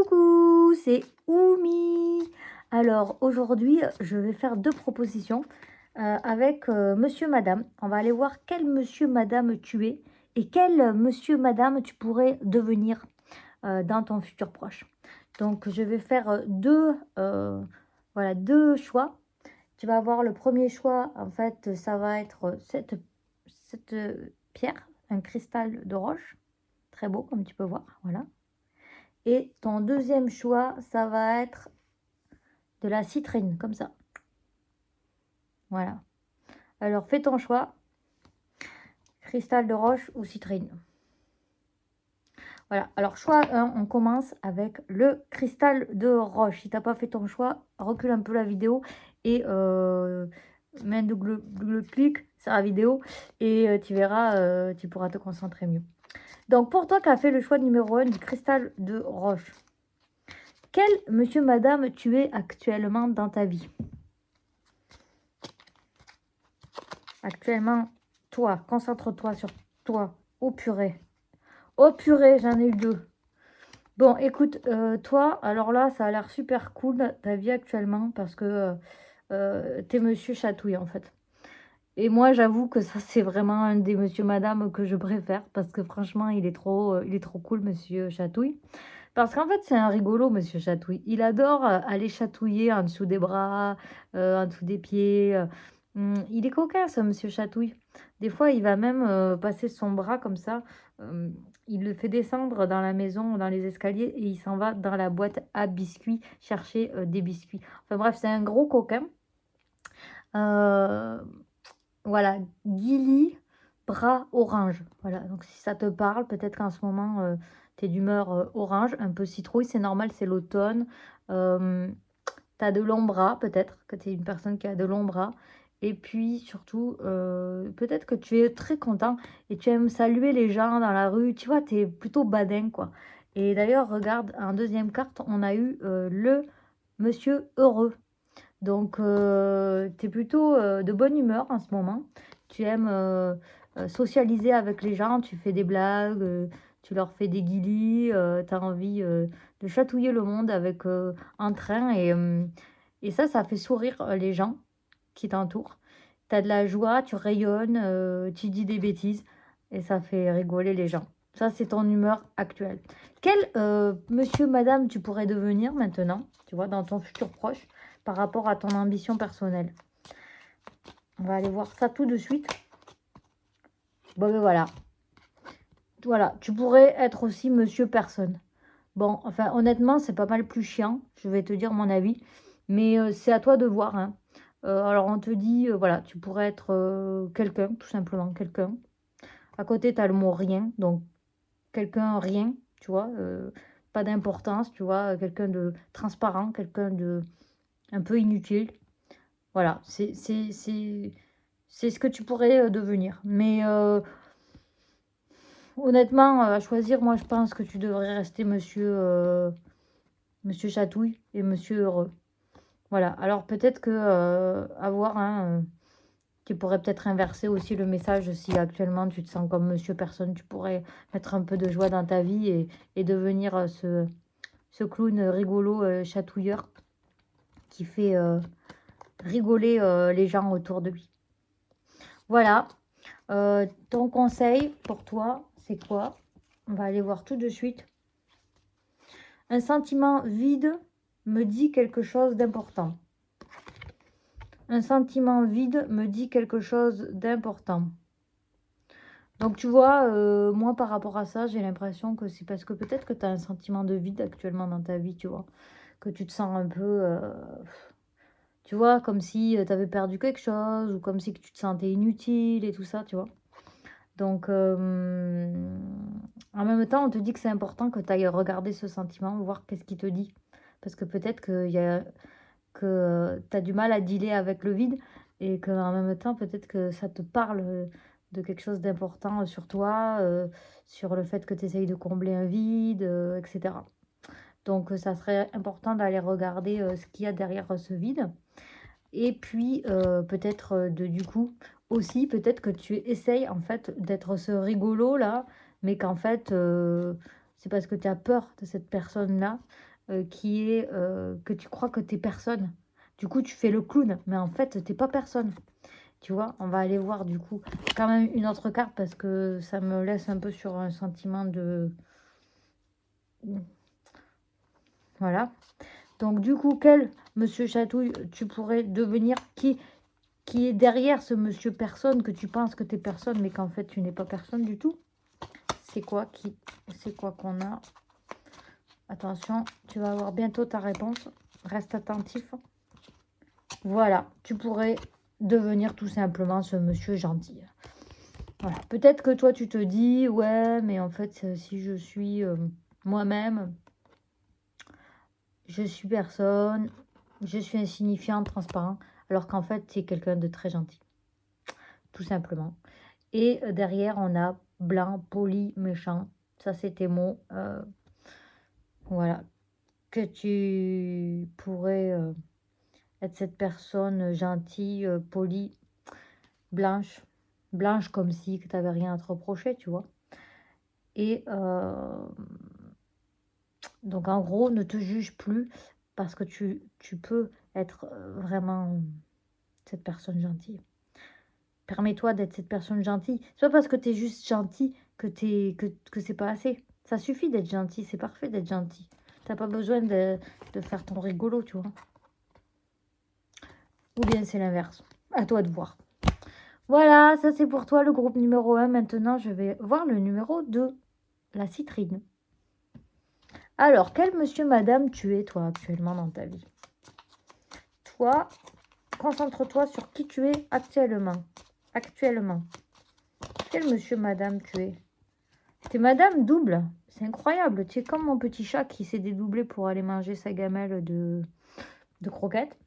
Coucou, c'est Oumi. Alors aujourd'hui, je vais faire deux propositions avec monsieur, madame. On va aller voir quel monsieur, madame tu es et quel monsieur, madame tu pourrais devenir dans ton futur proche. Donc je vais faire voilà, deux choix. Tu vas avoir le premier choix, en fait, ça va être cette pierre, un cristal de roche. Très beau, comme tu peux voir, voilà. Et ton deuxième choix, ça va être de la citrine, comme ça. Voilà. Alors, fais ton choix. Cristal de roche ou citrine. Voilà. Alors, choix 1, on commence avec le cristal de roche. Si tu n'as pas fait ton choix, recule un peu la vidéo et mets un double clic sur la vidéo et tu verras, tu pourras te concentrer mieux. Donc, pour toi qui as fait le choix numéro 1 du cristal de roche, quel monsieur, madame tu es actuellement dans ta vie? Actuellement, toi, concentre-toi sur toi. Oh purée. Oh purée, j'en ai eu deux. Bon, écoute, toi, alors là, ça a l'air super cool, ta vie actuellement, parce que t'es monsieur Chatouille, en fait. Et moi, j'avoue que ça, c'est vraiment un des monsieur, madame que je préfère, parce que franchement, il est trop cool, monsieur Chatouille. Parce qu'en fait, c'est un rigolo, monsieur Chatouille. Il adore aller chatouiller en dessous des bras, en dessous des pieds. Il est coquin, ce monsieur Chatouille. Des fois, il va même passer son bras comme ça. euh, il le fait descendre dans la maison, dans les escaliers, et il s'en va dans la boîte à biscuits chercher des biscuits. Enfin bref, c'est un gros coquin. Euh, voilà, Gilly, bras orange. Voilà, donc si ça te parle, peut-être qu'en ce moment, tu es d'humeur orange, un peu citrouille, c'est normal, c'est l'automne. Tu as de longs bras, peut-être que tu es une personne qui a de longs bras. Et puis surtout, peut-être que tu es très content et tu aimes saluer les gens dans la rue. Tu vois, tu es plutôt badin, quoi. Et d'ailleurs, regarde, en deuxième carte, on a eu le monsieur heureux. Donc, tu es plutôt de bonne humeur en ce moment. Tu aimes socialiser avec les gens, tu fais des blagues, tu leur fais des guilis, tu as envie de chatouiller le monde avec un train. Et ça fait sourire les gens qui t'entourent. Tu as de la joie, tu rayonnes, tu dis des bêtises et ça fait rigoler les gens. Ça, c'est ton humeur actuelle. Quel monsieur, madame, tu pourrais devenir maintenant, tu vois, dans ton futur proche, par rapport à ton ambition personnelle? On va aller voir ça tout de suite. Bon, ben voilà. Voilà, tu pourrais être aussi monsieur personne. Bon, enfin, honnêtement, c'est pas mal plus chiant, je vais te dire mon avis. Mais c'est à toi de voir, hein. Alors, on te dit, voilà, tu pourrais être quelqu'un, tout simplement, quelqu'un. À côté, tu as le mot rien, donc quelqu'un rien, tu vois, pas d'importance, tu vois, quelqu'un de transparent, quelqu'un de un peu inutile. Voilà, c'est ce que tu pourrais devenir. Mais honnêtement, à choisir, moi je pense que tu devrais rester monsieur Chatouille et monsieur Heureux. Voilà, alors peut-être que avoir un. Tu pourrais peut-être inverser aussi le message si actuellement tu te sens comme monsieur personne. Tu pourrais mettre un peu de joie dans ta vie et devenir ce clown rigolo, chatouilleur qui fait rigoler les gens autour de lui. Voilà, ton conseil pour toi, c'est quoi? On va aller voir tout de suite. Un sentiment vide me dit quelque chose d'important. Un sentiment vide me dit quelque chose d'important. Donc tu vois, moi par rapport à ça, j'ai l'impression que c'est parce que peut-être que tu as un sentiment de vide actuellement dans ta vie, tu vois. Que tu te sens un peu, tu vois, comme si tu avais perdu quelque chose ou comme si que tu te sentais inutile et tout ça, tu vois. Donc, en même temps, on te dit que c'est important que tu ailles regarder ce sentiment, voir qu'est-ce qu'il te dit. Parce que peut-être que tu as du mal à dealer avec le vide et qu'en même temps, peut-être que ça te parle de quelque chose d'important sur toi, sur le fait que tu essayes de combler un vide, etc. Donc, ça serait important d'aller regarder ce qu'il y a derrière ce vide. Et puis, peut-être du coup, aussi, peut-être que tu essayes en fait d'être ce rigolo là, mais qu'en fait, c'est parce que tu as peur de cette personne-là, qui est, que tu crois que tu es personne. Du coup, tu fais le clown, mais en fait, tu es pas personne. Tu vois? On va aller voir du coup quand même une autre carte parce que ça me laisse un peu sur un sentiment de voilà. Donc du coup, quel monsieur Chatouille tu pourrais devenir? Qui est derrière ce monsieur personne que tu penses que tu es personne, mais qu'en fait tu n'es pas personne du tout? C'est quoi qu'on a? Attention, tu vas avoir bientôt ta réponse. Reste attentif. Voilà, tu pourrais devenir tout simplement ce monsieur gentil. Voilà. Peut-être que toi, tu te dis, ouais, mais en fait, si je suis moi-même, je suis personne, je suis insignifiant, transparent, alors qu'en fait, tu es quelqu'un de très gentil, tout simplement. Et derrière, on a blanc, poli, méchant. Ça, c'est tes mots. Voilà. Que tu pourrais être cette personne gentille, polie, blanche. Blanche comme si tu n'avais rien à te reprocher, tu vois. Et donc, en gros, ne te juge plus parce que tu peux être vraiment cette personne gentille. Permets-toi d'être cette personne gentille. C'est pas parce que tu es juste gentil que c'est pas assez. Ça suffit d'être gentil, c'est parfait d'être gentil. T'as pas besoin de faire ton rigolo, tu vois. Ou bien c'est l'inverse. À toi de voir. Voilà, ça c'est pour toi le groupe numéro 1. Maintenant, je vais voir le numéro 2, la citrine. Alors, quel monsieur, madame tu es, toi, actuellement dans ta vie? Toi, concentre-toi sur qui tu es actuellement. Actuellement. Quel monsieur, madame tu es? Tu es madame double. C'est incroyable. Tu es comme mon petit chat qui s'est dédoublé pour aller manger sa gamelle de croquettes.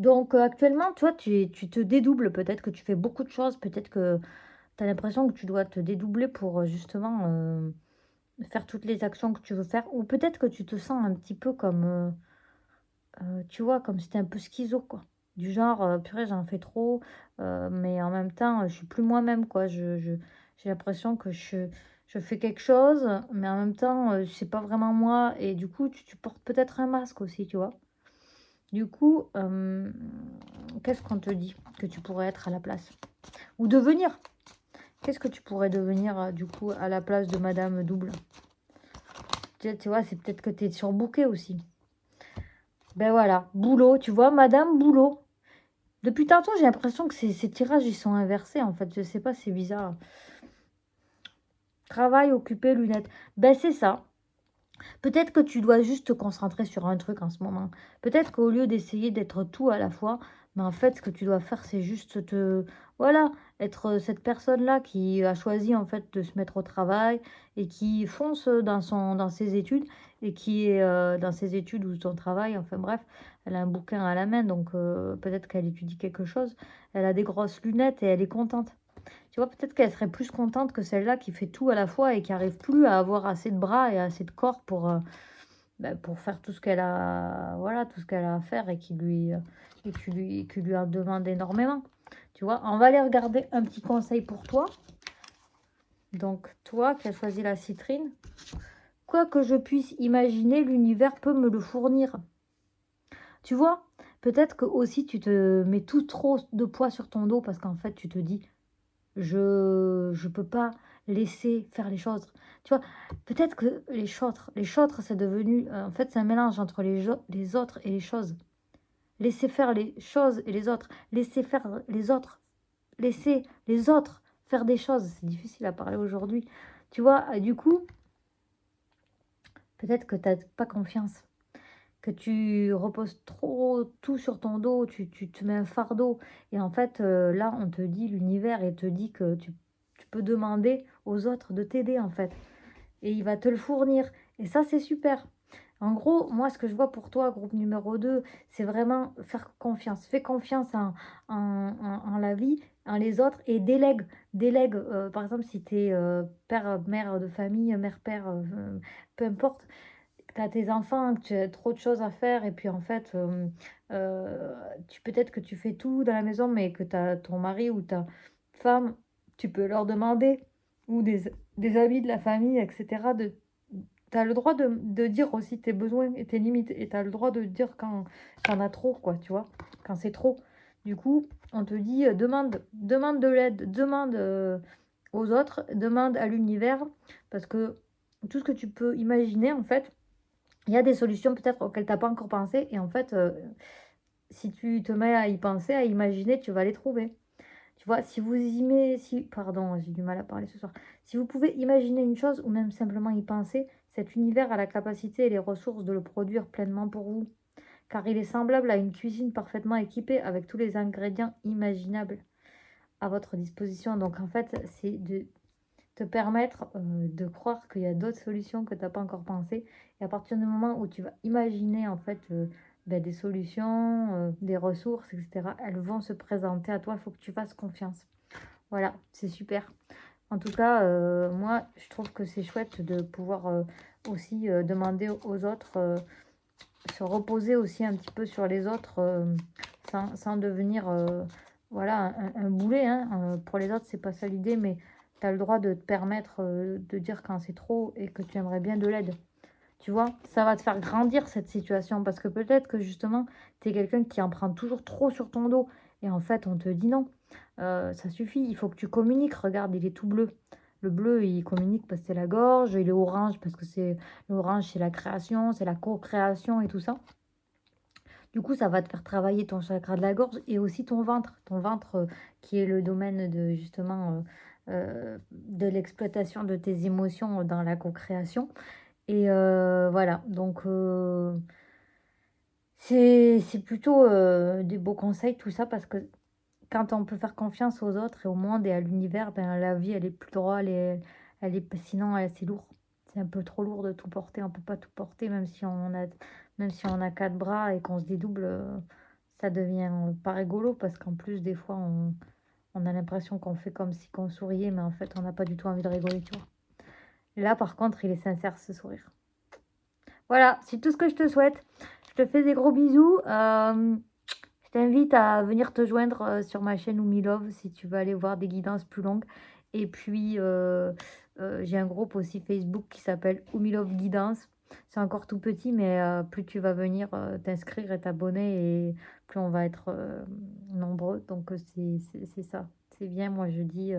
Donc, actuellement, toi, tu te dédoubles. Peut-être que tu fais beaucoup de choses. Peut-être que tu as l'impression que tu dois te dédoubler pour justement faire toutes les actions que tu veux faire. Ou peut-être que tu te sens un petit peu comme, tu vois, comme si tu un peu schizo, quoi. Du genre, purée, j'en fais trop, mais en même temps, je suis plus moi-même, quoi. J'ai l'impression que je fais quelque chose, mais en même temps, c'est pas vraiment moi. Et du coup, tu portes peut-être un masque aussi, tu vois. Du coup, qu'est-ce qu'on te dit que tu pourrais être à la place? Ou devenir? Qu'est-ce que tu pourrais devenir, du coup, à la place de Madame Double? Tu vois, c'est peut-être que tu es surbookée aussi. Ben voilà, boulot, tu vois, Madame Boulot. Depuis tantôt, j'ai l'impression que ces tirages, ils sont inversés, en fait. Je sais pas, c'est bizarre. Travail, occupé, lunettes. Ben, c'est ça. Peut-être que tu dois juste te concentrer sur un truc en ce moment. Peut-être qu'au lieu d'essayer d'être tout à la fois, mais en fait, ce que tu dois faire, c'est juste te... Voilà, être cette personne-là qui a choisi, en fait, de se mettre au travail et qui fonce dans ses études et qui est dans ses études ou son travail, enfin bref, elle a un bouquin à la main, donc peut-être qu'elle étudie quelque chose. Elle a des grosses lunettes et elle est contente. Tu vois, peut-être qu'elle serait plus contente que celle-là qui fait tout à la fois et qui n'arrive plus à avoir assez de bras et assez de corps pour faire tout ce qu'elle a, voilà, tout ce qu'elle a à faire et qui lui en demande énormément. Tu vois, on va aller regarder un petit conseil pour toi. Donc, toi qui as choisi la citrine, quoi que je puisse imaginer, l'univers peut me le fournir. Tu vois, peut-être que aussi tu te mets tout trop de poids sur ton dos parce qu'en fait, tu te dis, je peux pas laisser faire les choses. Tu vois, peut-être que les chautres, c'est devenu, en fait, c'est un mélange entre les autres et les choses. Laisser faire les choses et les autres. Laisser faire les autres. Laisser les autres faire des choses. C'est difficile à parler aujourd'hui. Tu vois, du coup, peut-être que tu n'as pas confiance. Que tu reposes trop tout sur ton dos, tu te mets un fardeau. Et en fait, là, on te dit, l'univers, et te dit que tu peux demander aux autres de t'aider, en fait. Et il va te le fournir. Et ça, c'est super. En gros, moi, ce que je vois pour toi, groupe numéro 2, c'est vraiment faire confiance. Fais confiance en la vie, en les autres, et délègue. Délègue, par exemple, si tu es père, mère de famille, mère, père, peu importe, tu as tes enfants, que tu as trop de choses à faire et puis en fait, peut-être que tu fais tout dans la maison, mais que tu as ton mari ou ta femme, tu peux leur demander. ou des amis, de la famille, et cetera, tu as le droit de dire aussi tes besoins et tes limites et tu as le droit de dire quand tu en as trop, quoi, tu vois? Quand c'est trop. Du coup, on te dit, demande de l'aide, demande, aux autres, demande à l'univers parce que tout ce que tu peux imaginer, en fait, il y a des solutions peut-être auxquelles tu as pas encore pensé et en fait, si tu te mets à y penser, à imaginer, tu vas les trouver. Tu vois? Si vous y si pardon, j'ai du mal à parler ce soir. Si vous pouvez imaginer une chose ou même simplement y penser, cet univers a la capacité et les ressources de le produire pleinement pour vous, car il est semblable à une cuisine parfaitement équipée avec tous les ingrédients imaginables à votre disposition. Donc en fait, c'est de te permettre, de croire qu'il y a d'autres solutions que tu as pas encore pensées et à partir du moment où tu vas imaginer en fait, des solutions, des ressources et cetera, elles vont se présenter à toi. Il faut que tu fasses confiance. Voilà, c'est super. En tout cas, moi, je trouve que c'est chouette de pouvoir, aussi, demander aux autres, se reposer aussi un petit peu sur les autres, sans devenir, voilà, un boulet, hein. Pour les autres, c'est pas ça l'idée, mais tu as le droit de te permettre, de dire quand c'est trop et que tu aimerais bien de l'aide. Tu vois? Ça va te faire grandir cette situation parce que peut-être que justement, tu es quelqu'un qui en prend toujours trop sur ton dos et en fait, on te dit: «Non, ça suffit, il faut que tu communiques. Regarde, il est tout bleu». Le bleu, il communique parce que c'est la gorge, il est orange parce que c'est l'orange, c'est la création, c'est la co-création et tout ça. Du coup, ça va te faire travailler ton chakra de la gorge et aussi ton ventre. Ton ventre, qui est le domaine de justement, de l'exploitation de tes émotions dans la co-création et voilà donc c'est plutôt, des beaux conseils tout ça parce que quand on peut faire confiance aux autres et au monde et à l'univers, ben, la vie elle est plus drôle et elle est sinon, c'est lourd. C'est un peu trop lourd de tout porter, on peut pas tout porter même si on a 4 bras et qu'on se dédouble, ça devient, pas rigolo parce qu'en plus des fois on a l'impression qu'on fait comme si qu'on souriait mais en fait on n'a pas du tout envie de rigoler, tu vois? Là par contre, il est sincère ce sourire. Voilà, c'est tout ce que je te souhaite. Je te fais des gros bisous, je t'invite à venir te joindre, sur ma chaîne Oumilove si tu veux aller voir des guidances plus longues et puis, j'ai un groupe aussi Facebook qui s'appelle Oumilove Guidance. C'est encore tout petit mais, plus tu vas venir, t'inscrire et t'abonner et plus on va être, nombreux donc, c'est ça. C'est bien, moi je dis,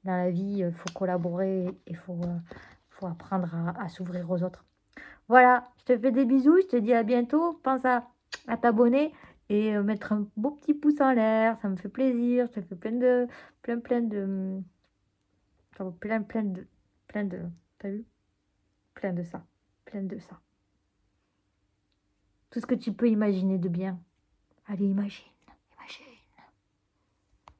dans la vie, faut collaborer et faut apprendre à s'ouvrir aux autres. Voilà, je te fais des bisous, je te dis à bientôt. Pense à t'abonner et mettre un beau petit pouce en l'air, ça me fait plaisir. Je te fais plein de, genre plein de, t'as vu? Plein de ça, plein de ça. Tout ce que tu peux imaginer de bien. Allez, imagine.